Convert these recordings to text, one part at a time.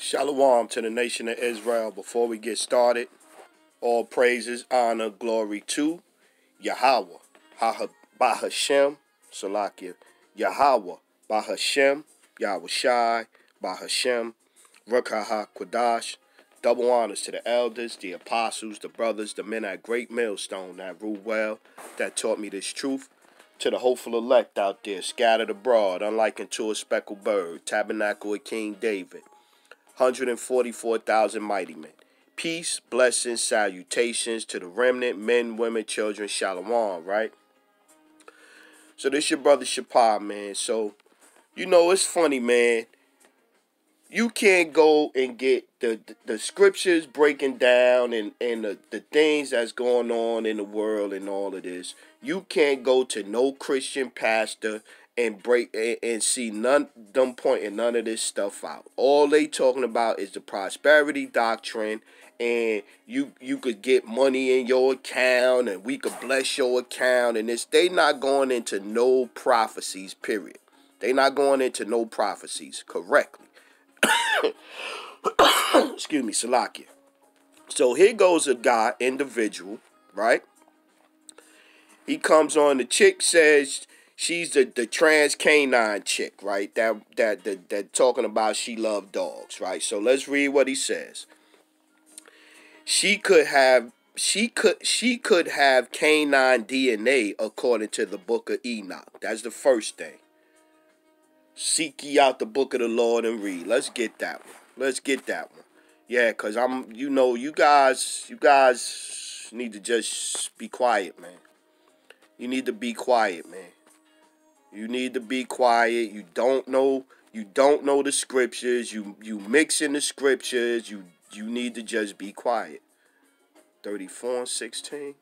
Shalom to the nation of Israel. Before we get started, all praises, honor, glory to Yahweh, Bahashem, Salakia, Yahweh, Bahashem, Yahushai, Bahashem, Rakaha Quadash. Double honors to the elders, the apostles, the brothers, the men at Great Millstone that rule well, that taught me this truth. To the hopeful elect out there, scattered abroad, unlike unto a speckled bird, tabernacle of King David. 144,000 mighty men. Peace, blessings, salutations to the remnant, men, women, children, shalom, right? So this your brother Shapar, man. So, it's funny, man. You can't go and get the scriptures breaking down and the things that's going on in the world and all of this. You can't go to no Christian pastor and see them pointing none of this stuff out. All they talking about is the prosperity doctrine, and you could get money in your account and we could bless your account, and they not going into no prophecies, period. They not going into no prophecies correctly. Excuse me, Salakia. So here goes a guy, individual, right? He comes on, the chick says she's the trans canine chick, right? That talking about she loved dogs, right? So let's read what he says. She could have canine DNA according to the book of Enoch. That's the first thing. Seek ye out the book of the Lord and read. Let's get that one. Yeah, because you guys need to just be quiet, man. You need to be quiet, man. You need to be quiet. You don't know the scriptures. You mixing the scriptures. You need to just be quiet. 34:16.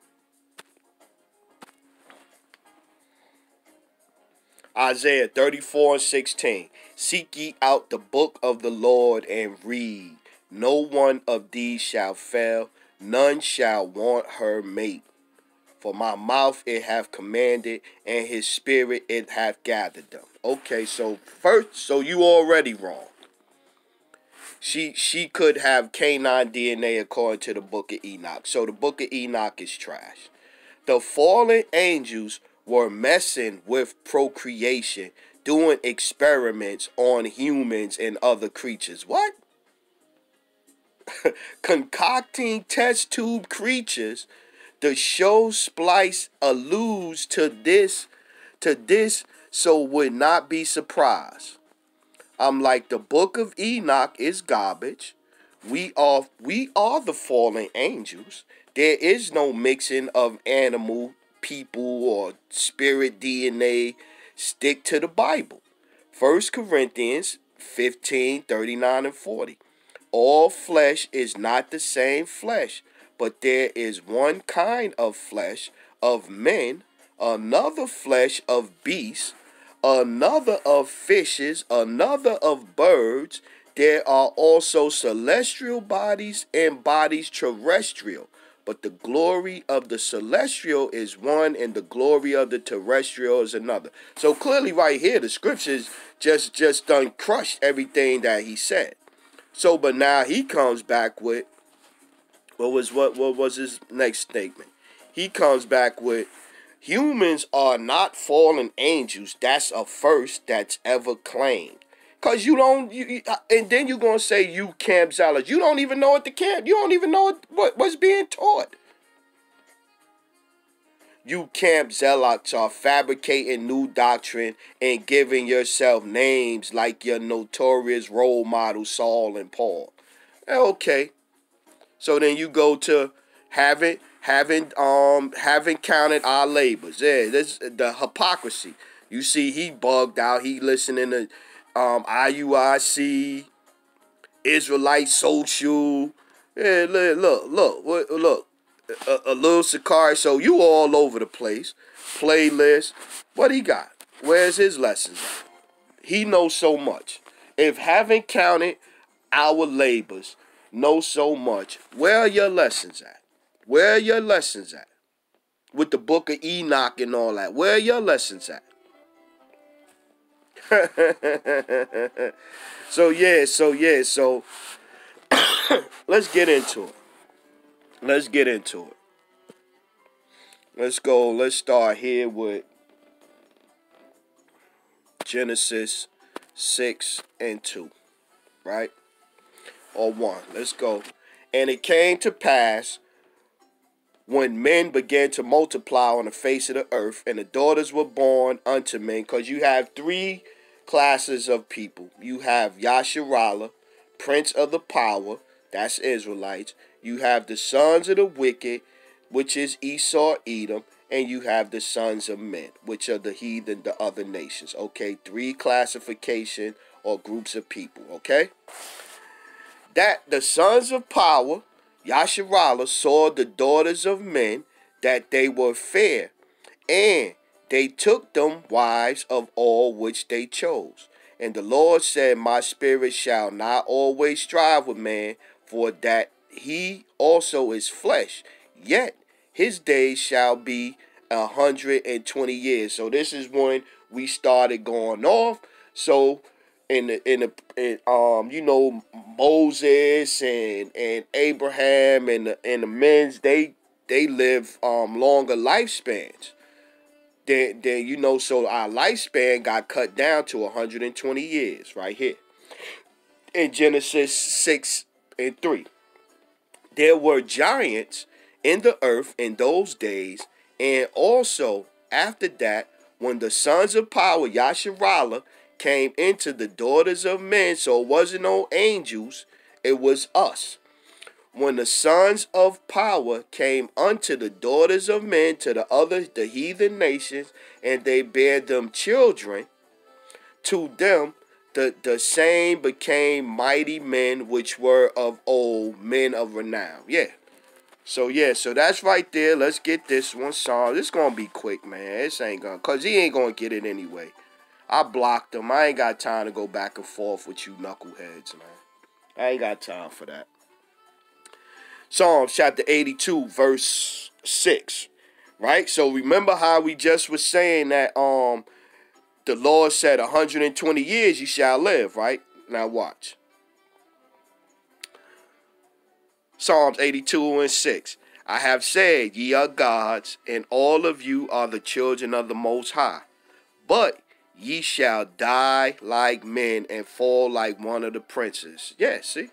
Isaiah 34:16. Seek ye out the book of the Lord and read. No one of these shall fail, none shall want her mate. For my mouth it hath commanded, and his spirit it hath gathered them. Okay, so you already wrong. She could have canine DNA according to the book of Enoch. So the book of Enoch is trash. The fallen angels were messing with procreation, doing experiments on humans and other creatures. What? Concocting test tube creatures. The show Splice alludes to this, so would not be surprised. I'm like, the book of Enoch is garbage. We are the fallen angels. There is no mixing of animal, people, or spirit DNA. Stick to the Bible. 1 Corinthians 15:39 and 40. All flesh is not the same flesh, but there is one kind of flesh of men, another flesh of beasts, another of fishes, another of birds. There are also celestial bodies and bodies terrestrial. But the glory of the celestial is one, and the glory of the terrestrial is another. So clearly right here, the scriptures just done crushed everything that he said. So, but now he comes back with, what was his next statement? He comes back with, humans are not fallen angels. That's a first that's ever claimed. Because and then you're going to say you camp zealots. You don't even know at the camp. You don't even know what's being taught. You camp zealots are fabricating new doctrine and giving yourself names like your notorious role model Saul and Paul. Okay. So then you go to having counted our labors. Yeah, this the hypocrisy. You see, he bugged out. He listening to IUIC, Israelite Social. Yeah, look. A little Sakari. So you all over the place. Playlist. What he got? Where's his lessons at? He knows so much. If haven't counted our labors, know so much. Where are your lessons at? Where are your lessons at? With the book of Enoch and all that. Where are your lessons at? So let's get into it. Let's get into it. Let's go. Let's start here with Genesis 6 and 2, right? Or 1. Let's go. And it came to pass when men began to multiply on the face of the earth, and the daughters were born unto men, because you have three classes of people. You have Yasharallah, prince of the power, that's Israelites. You have the sons of the wicked, which is Esau, Edom, and you have the sons of men, which are the heathen, the other nations. Okay, three classification or groups of people, okay? That the sons of power, Yasharallah, saw the daughters of men, that they were fair, and they took them wives of all which they chose. And the Lord said, my spirit shall not always strive with man, for that he also is flesh, yet his days shall be 120 years. So this is when we started going off. So in Moses and Abraham and the men's, they live longer lifespans. Then so our lifespan got cut down to 120 years right here. In Genesis 6 and 3. There were giants in the earth in those days, and also after that, when the sons of power, Yasharallah, came into the daughters of men, so it wasn't no angels, it was us. When the sons of power came unto the daughters of men, to the heathen nations, and they bare them children, to them the same became mighty men, which were of old, men of renown. So that's right there. Let's get this one song. This gonna be quick, man. This ain't gonna, cause he ain't gonna get it anyway. I blocked him. I ain't got time to go back and forth with you knuckleheads, man. I ain't got time for that. Psalms chapter 82, verse 6. Right? So remember how we just was saying that the Lord said 120 years you shall live, right? Now watch. Psalms 82 and 6. I have said, ye are gods, and all of you are the children of the Most High. But ye shall die like men and fall like one of the princes. Yeah, see?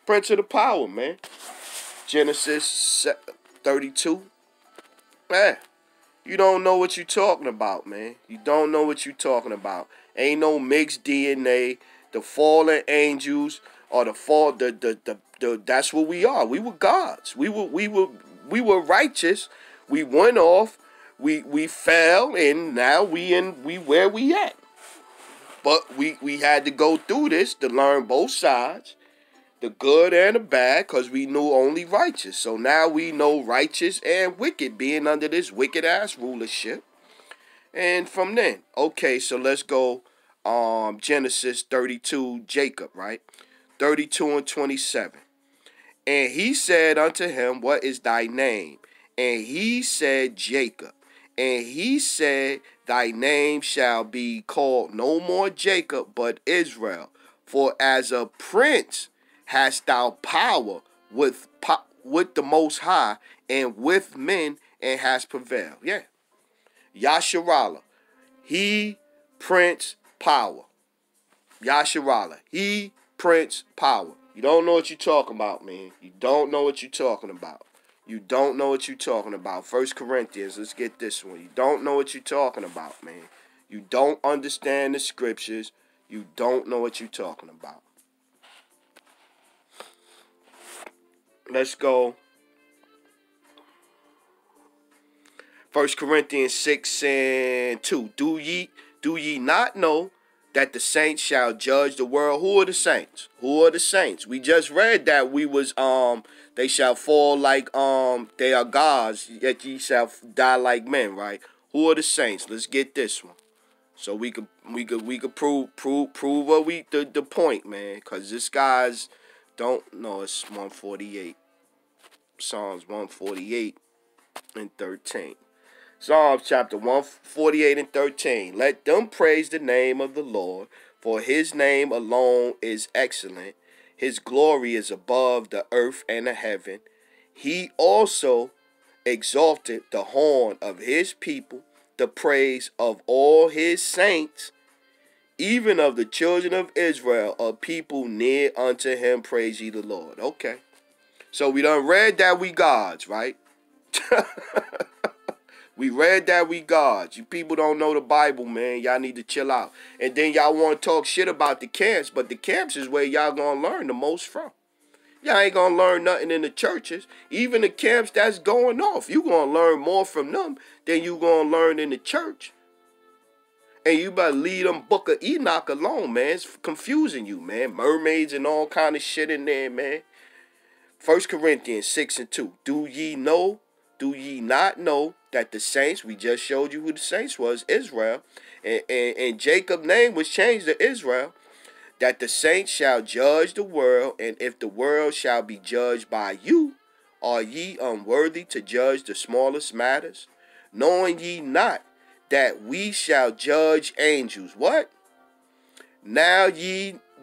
Prince of the power, man. Genesis 32. Man, you don't know what you're talking about, man. You don't know what you're talking about. Ain't no mixed DNA. The fallen angels or the fall. That's what we are. We were gods. We were righteous. We went off. We fell, and now we where we at. But we had to go through this to learn both sides, the good and the bad, because we knew only righteous. So now we know righteous and wicked, being under this wicked ass rulership. And from then, okay, so let's go. Genesis 32, Jacob, right? 32 and 27. And he said unto him, what is thy name? And he said, Jacob. And he said, thy name shall be called no more Jacob, but Israel. For as a prince hast thou power with the Most High, and with men, and hast prevailed. Yeah. Yasharallah. He prince power. Yasharallah. He prince power. You don't know what you're talking about, man. You don't know what you're talking about. You don't know what you're talking about. 1 Corinthians, let's get this one. You don't know what you're talking about, man. You don't understand the scriptures. You don't know what you're talking about. Let's go. 1 Corinthians 6 and 2. Do ye not know that the saints shall judge the world? Who are the saints? Who are the saints? We just read that we was they shall fall like they are gods, yet ye shall die like men, right? Who are the saints? Let's get this one. So we could prove what the point, man. Cause this guy's don't know. It's 148. Psalms 148 and 13. Psalms chapter 148 and 13. Let them praise the name of the Lord, for his name alone is excellent. His glory is above the earth and the heaven. He also exalted the horn of his people, the praise of all his saints, even of the children of Israel, a people near unto him. Praise ye the Lord. Okay. So we done read that we gods, right? We read that we gods. You people don't know the Bible, man. Y'all need to chill out. And then y'all want to talk shit about the camps, but the camps is where y'all gonna learn the most from. Y'all ain't gonna learn nothing in the churches. Even the camps that's going off, you gonna learn more from them than you gonna learn in the church. And you better leave them Book of Enoch alone, man. It's confusing you, man. Mermaids and all kind of shit in there, man. 1 Corinthians 6:2. Do ye not know that the saints, we just showed you who the saints was, Israel, and Jacob's name was changed to Israel, that the saints shall judge the world, and if the world shall be judged by you, are ye unworthy to judge the smallest matters? Knowing ye not that we shall judge angels. What? Now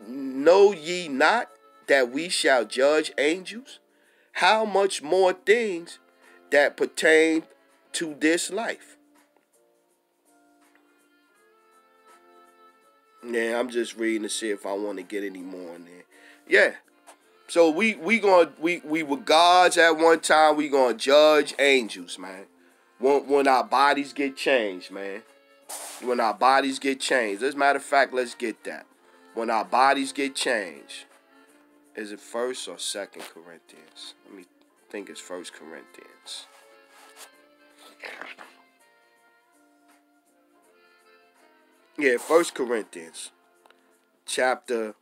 know ye not that we shall judge angels? How much more things that pertain to this life? Yeah, I'm just reading to see if I want to get any more in there. Yeah. So we were gods at one time. We gonna judge angels, man. When our bodies get changed, man. When our bodies get changed. As a matter of fact, let's get that. When our bodies get changed. Is it 1st or 2nd Corinthians? Let me think it's 1 Corinthians. Yeah, 1 Corinthians. Chapter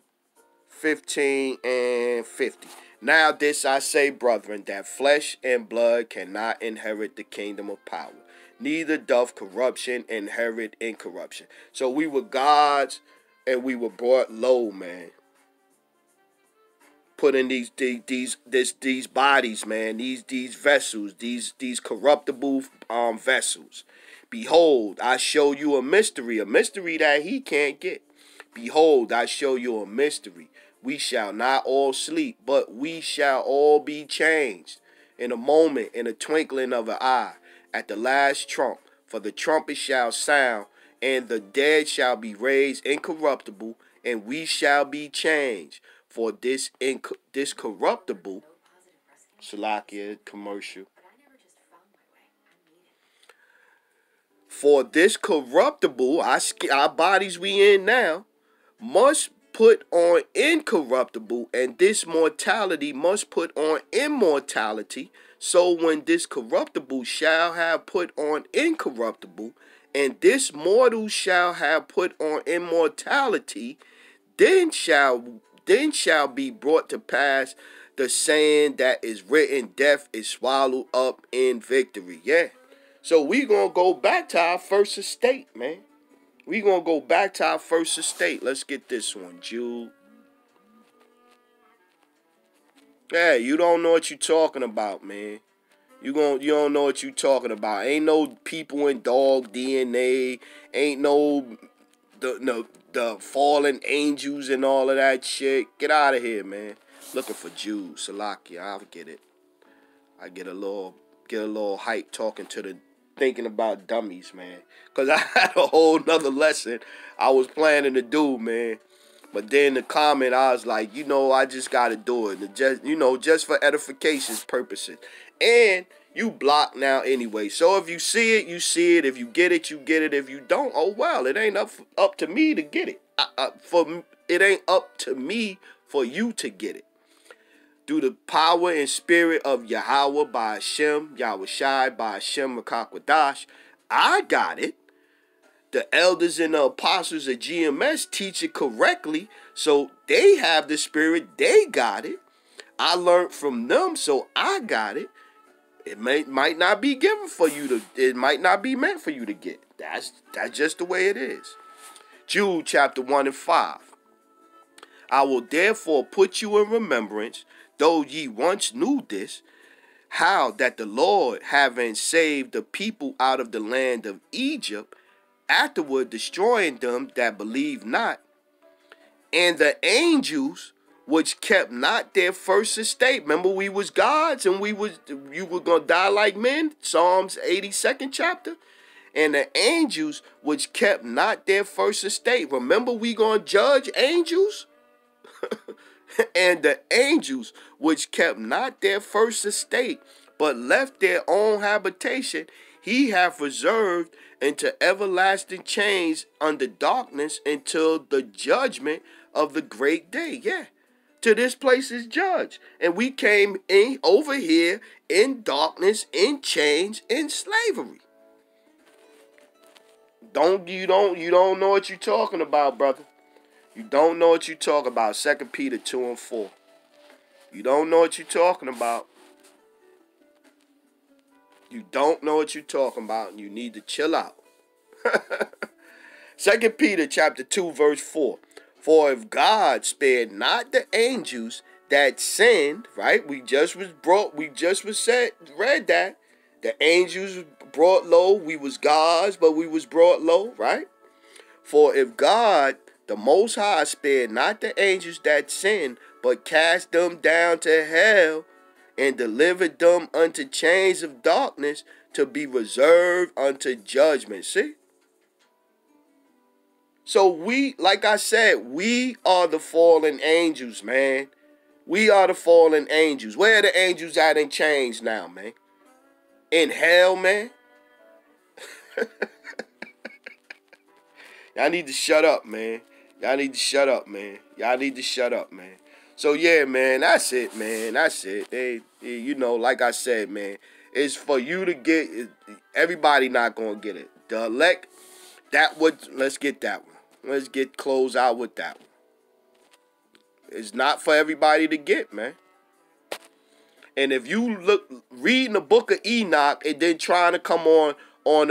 15 and 50. Now this I say, brethren, that flesh and blood cannot inherit the kingdom of power. Neither doth corruption inherit incorruption. So we were gods and we were brought low, man. Put in these bodies, man, these vessels, these corruptible vessels. Behold, I show you a mystery that he can't get. Behold, I show you a mystery. We shall not all sleep, but we shall all be changed in a moment, in a twinkling of an eye, at the last trump. For the trumpet shall sound, and the dead shall be raised incorruptible, and we shall be changed. For this corruptible, Salakia commercial. For this corruptible, our bodies we in now, must put on incorruptible, and this mortality must put on immortality. So when this corruptible shall have put on incorruptible, and this mortal shall have put on immortality, then shall be brought to pass the saying that is written, death is swallowed up in victory. Yeah. So we gonna go back to our first estate, man. We gonna go back to our first estate. Let's get this one, Jude. Yeah, you don't know what you talking about, man. You don't know what you talking about. Ain't no people in dog DNA. Ain't no the fallen angels and all of that shit. Get out of here, man. Looking for Jude, Salakia. I'll get it. I get a little hype thinking about dummies, man. Cause I had a whole nother lesson I was planning to do, man. But then the comment, I was like, I just gotta do it. Just for edification purposes. And you blocked now anyway. So if you see it, you see it. If you get it, you get it. If you don't, oh well. It ain't up to me to get it. It ain't up to me for you to get it. Through the power and spirit of Yahweh by Hashem, Yahushai by Hashem Makakwadash, I got it. The elders and the apostles of GMS teach it correctly, so they have the spirit, they got it. I learned from them, so I got it. It might not be given for you to, it might not be meant for you to get. That's just the way it is. Jude chapter 1 and 5. I will therefore put you in remembrance, though ye once knew this, how that the Lord, having saved the people out of the land of Egypt, afterward destroying them that believe not, and the angels which kept not their first estate. Remember, we was gods and you were going to die like men. Psalms 82nd chapter. And the angels which kept not their first estate. Remember, we going to judge angels? And the angels which kept not their first estate, but left their own habitation, he hath reserved into everlasting chains under darkness until the judgment of the great day. Yeah. To this place is judged. And we came in over here in darkness, in chains, in slavery. You don't know what you're talking about, brother. You don't know what you're talking about. 2 Peter 2 and 4. You don't know what you're talking about. You don't know what you're talking about, and you need to chill out. 2 Peter chapter 2, verse 4. For if God spared not the angels that sinned, right? We just read that. The angels brought low. We was gods, but we was brought low, right? For if God, the Most High, spared not the angels that sinned, but cast them down to hell, and delivered them unto chains of darkness to be reserved unto judgment. See? So we, like I said, we are the fallen angels, man. We are the fallen angels. Where are the angels at in chains now, man? In hell, man? Y'all need to shut up, man. Y'all need to shut up, man. Y'all need to shut up, man. So, yeah, man, that's it, man. That's it. You know, like I said, man, it's for you to get it. Everybody not going to get it. The elect, let's get that one. Let's close out with that one. It's not for everybody to get, man. And if you reading the book of Enoch and then trying to come on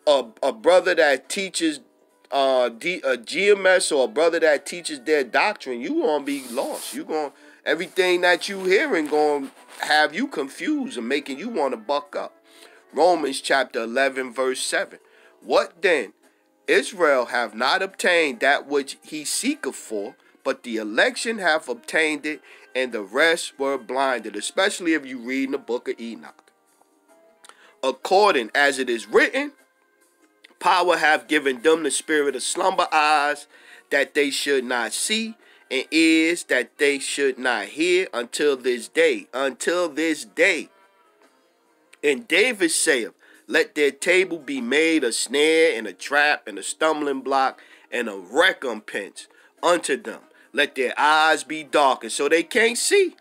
a brother that teaches a GMS or a brother that teaches their doctrine, you gonna be lost. Everything that you hearing gonna have you confused and making you want to buck up. Romans chapter 11 verse 7. What then? Israel have not obtained that which he seeketh for, but the election have obtained it, and the rest were blinded. Especially if you read in the book of Enoch. According as it is written, power hath given them the spirit of slumber eyes, that they should not see, and ears that they should not hear until this day. Until this day. And David saith, let their table be made a snare and a trap and a stumbling block and a recompense unto them. Let their eyes be darkened so they can't see.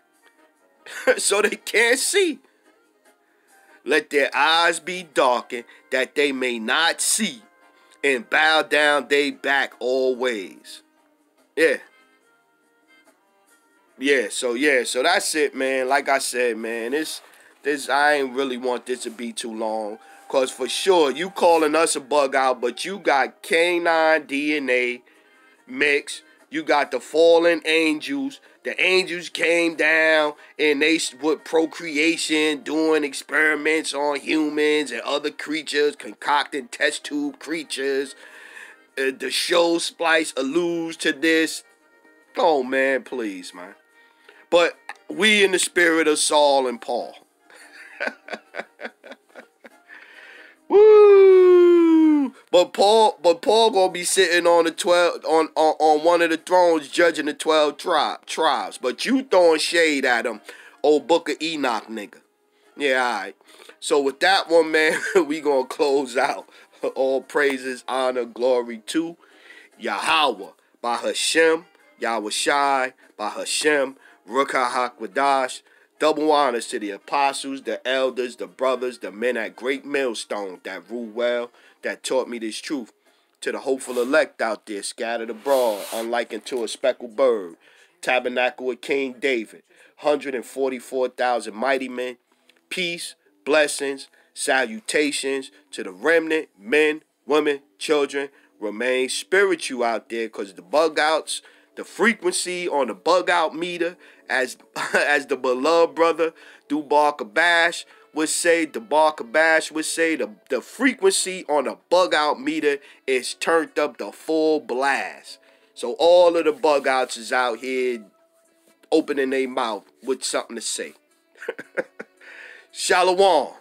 So they can't see. Let their eyes be darkened that they may not see, and bow down they back always. Yeah. So that's it, man. Like I said, man, this I ain't really want this to be too long. Cause for sure, you calling us a bug out, but you got canine DNA mix. You got the fallen angels. The angels came down and they with procreation, doing experiments on humans and other creatures, concocting test tube creatures. The show splice alludes to this. Oh, man, please, man. But we in the spirit of Saul and Paul. Woo! But Paul gonna be sitting on the 12 on one of the thrones judging the 12 tribes. But you throwing shade at him, old Book of Enoch nigga. Yeah, alright. So with that one, man, we gonna close out. All praises, honor, glory to Yahweh by Hashem, Yahweh Shai by Hashem, Ruach HaKodesh. Double honors to the apostles, the elders, the brothers, the men at Great Millstone that rule well, that taught me this truth. To the hopeful elect out there scattered abroad, unlike unto a speckled bird. Tabernacle of King David, 144,000 mighty men. Peace, blessings, salutations to the remnant, men, women, children. Remain spiritual out there, because the bug outs, the frequency on the bug out meter, as the beloved brother Dubar Kabash would say, the frequency on the bug out meter is turned up to full blast. So all of the bug outs is out here opening their mouth with something to say. Shalom.